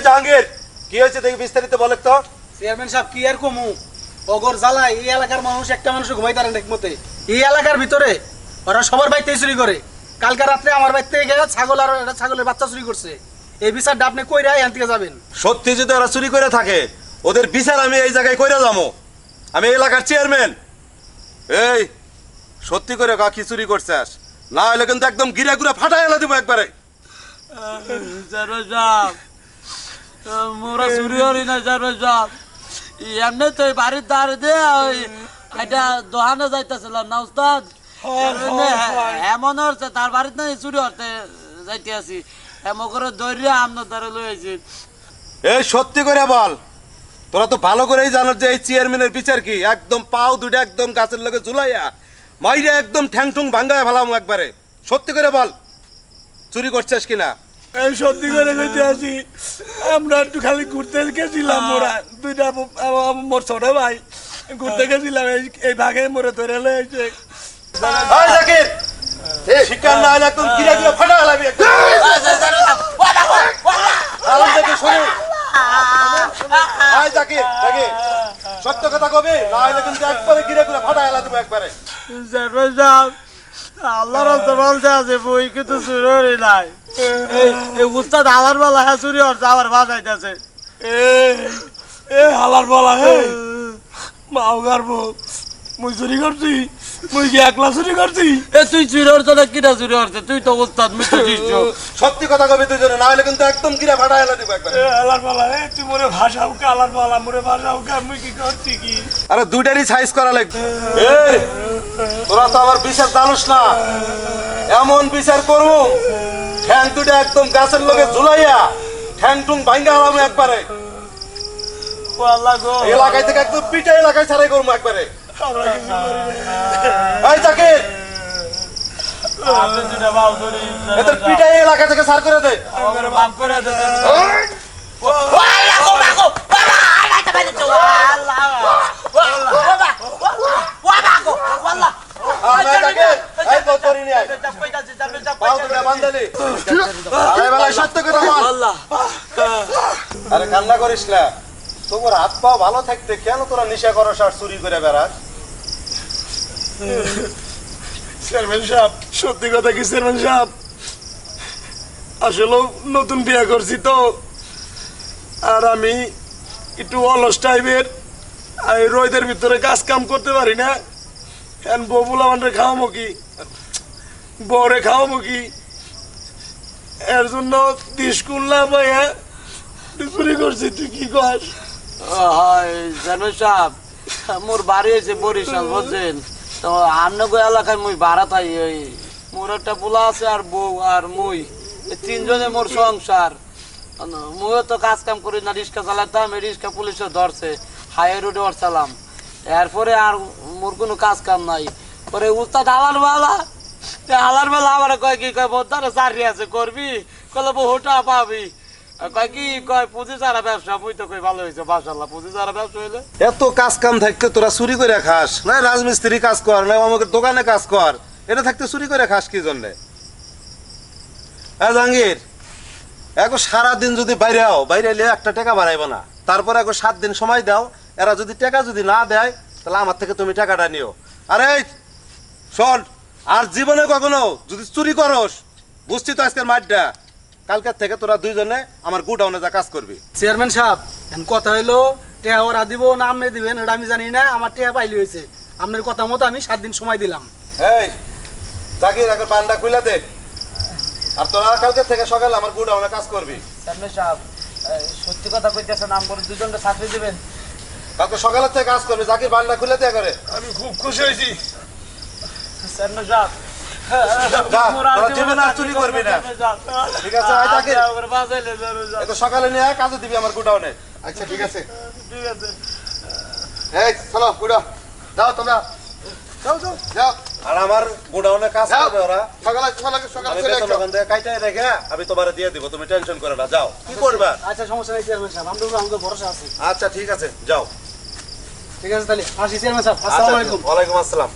জাহাঙ্গীর কি হয়েছে দেখি বিস্তারিত বলে তো। চেয়ারম্যান সাহেব কি আর কমু অগর জ্বালায় এই এলাকার মানুষ একটা মানুষ ঘুমাই তারে ঠিক মতে। এই এলাকার ভিতরে ওরা সবার বাড়িতে চুরি করে। কালকে রাত্রে আমার বাড়িতে গিয়ে ছাগল আর একটা ছাগলের বাচ্চা চুরি করছে। এই বিচারটা আপনি কইরা এখান থেকে যাবেন। সত্যি যদি ওরা চুরি করে থাকে ওদের বিচার আমি এই জায়গায় কইরা যাবো। আমি এলাকার চেয়ারম্যান। এই সত্যি করে কি চুরি করছিস? না হলে কিন্তু একদম গিরা গুড়া ফাটাই এলা দিব একবারে। মোরা চুরি করি না এমনি তো বাড়ির দ্বারে দিয়ে এটা দোকানে যাইতেছিলাম না উস্তাদ। এমন হচ্ছে তার বাড়িতে না চুরি করতে যাইতে আছি এমন করে দৈর্য আপনার দ্বারা লইছি। এই সত্যি করে বল, তোরা তো ভালো করেই জানো যে এই চেয়ারম্যানের বিচার কি। একদম পাও দুটো একদম গাছের লগে ঝুলাইয়া মাইরে একদম ঠ্যাং ঠুং ভাঙ্গায় ফেলাম একবারে। সত্যি করে বল চুরি করছিস কিনা? আমি সত্যি করে কইতে আছি, আমরা একটু খালি ঘুরতে গেছিলাম। মোরা দুইটা মোর ছোট ভাই ঘুরতে গেছিলাম, এই ভাগে মোরে ধরে লয়েছে। শিকার না হলে একদম গিরা গুলা ফাটা লাগবে। সত্য কথা কবি না হলে কিন্তু একবারে গিরা গুলা ফাটা এলা দেবো একবারে। আল্লাহ রাস্তা বলতে আছে বই কিন্তু চুরি নাই। এই উস্তাদ আলার বেলা হ্যাঁ চুরি হচ্ছে আবার বাজাইতেছে। এ হালার বলা হে মাও গারবো মুই চুরি করছি, মুই কি একলা চুরি করছি? এ তুই চুরি হচ্ছে না কিনা চুরি হচ্ছে? তুই তো উস্তাদ মিত্র শিষ্য। সত্যি কথা কবি দুজনে না হলে কিন্তু একদম গিরা ফাটা এলা দেবো একবারে। হালার বলা হে তুই মোরে ভাষাও কা, হালার বলা মোরে ভাষাও কা, মুই কি করছি কি? আরে দুইটারই সাইজ করা লাগবে। এই তোরা তো আমার বিচার জানোস না, এমন বিচার করবো ঠ্যাং দুটা একদম গাছের লগে ঝুলাইয়া ঠ্যাং টুং ভাঙ্গা হলাম একবারে। এলাকায় থেকে একদম পিঠা এলাকায় ছাড়াই করবো একবারে। এই জাকির এদের পিঠা এলাকা থেকে ছাড় করে দে। আরে কান্না করিস না, তোর হাত পা ভালো থাকতে কেন তোরা নেশা করস আর চুরি করে বেড়াস? চেয়ারম্যান সাহেব সত্যি কথা কি চেয়ারম্যান সাহেব, আসলে নতুন বিয়ে করছি তো, আর আমি একটু অলস টাইপের, আমি রোদের ভিতরে কাজ কাম করতে পারি না। এখন বউ বুলামানরে খাওয়াবো কি, বউরে খাওয়াবো কি, এর জন্য স্কুল না পাইয়া চুরি করছি। তুই কি কর? চেয়ারম্যান সাহেব মোর বাড়ি আছে বরিশাল বুঝছেন তো, আপনাকে এলাকায় মুই ভাড়া থাই। ওই মোর একটা পোলা আছে আর বউ আর মুই, তিনজনে মোর সংসার। মুইও তো কাজ কাম করি না, রিক্সা চালাতাম, এই রিক্সা পুলিশে ধরছে, হাই রোডে ওরছিলাম। এরপরে আর মোর কোনো কাজ কাম নাই। পরে উস্তাদ হালার বেলা আমার কয় কি কয় বোধারে চাকরি আছে করবি, কলে বহুটা পাবি, কয় কি কয় পুঁজি ছাড়া ব্যবসা। মুই তো কই ভালো হয়েছে মাশাআল্লাহ, পুঁজি ছাড়া ব্যবসা হইলে। এত কাজ কাম থাকতে তোরা চুরি করে খাস না? রাজমিস্ত্রি কাজ কর না আমাকে দোকানে কাজ কর, এটা থাকতে চুরি করে খাস কি জন্যে? হ্যাঁ জাহাঙ্গীর, এখন সারাদিন যদি বাইরে এলে একটা টাকা বাড়াইব না, তারপরে এখন 7 দিন সময় দাও। এরা যদি টাকা যদি না দেয় তাহলে আমার থেকে তুমি টাকাটা নিও। আরে শোন, আর জীবনে কখনো যদি চুরি করস, বুঝছি তো আজকের মাঠটা, কালকের থেকে তোরা দুইজনে আমার গুডাউনে যা কাজ করবি। চেয়ারম্যান সাহেব কথা হইলো টেহা ওরা দিব না আপনি দিবেন এটা আমি জানি না। আমার টেহা পাইলি হয়েছে, আপনার কথা মতো আমি 7 দিন সময় দিলাম। এই জাকির এখন পান্ডা খুলে দে, আর তোরা কালকে থেকে সকালে আমার গুডাউনে কাজ করবি। চেয়ারম্যান সাহেব সত্যি কথা কইতেছেন, আমার দুজনকে চাকরি দিবেন? কালকে সকালের থেকে কাজ করবি। জাকির পান্ডা খুলে দে করে। আমি খুব খুশি হয়েছি চেয়ারম্যান সাহেব। যা, তোরা জীবনে আর চুরি করবি না, ঠিক আছে? আয় জাকির, একটু সকালে নিয়ে আয়, কাজে দিবি আমার গুডাউনে। আচ্ছা ঠিক আছে, ঠিক আছে। এই চলো গুডা যাও, তোমরা যাও যাও যাও। আর আমার গোডাউনে কাজ করবে ওরা। আমি বেতন ওখান থেকে কাইটাই রেখে আমি তোমারে দিয়ে দিব, তুমি টেনশন করে না। যাও, কি করবা? আচ্ছা সমস্যা নেই চেয়ারম্যান সাহেব, আমাদের ভরসা আছে। আচ্ছা ঠিক আছে, যাও। ঠিক আছে তাহলে আসি চেয়ারম্যান সাহেব। আসসালামু আলাইকুম। ওয়ালাইকুম আসসালাম।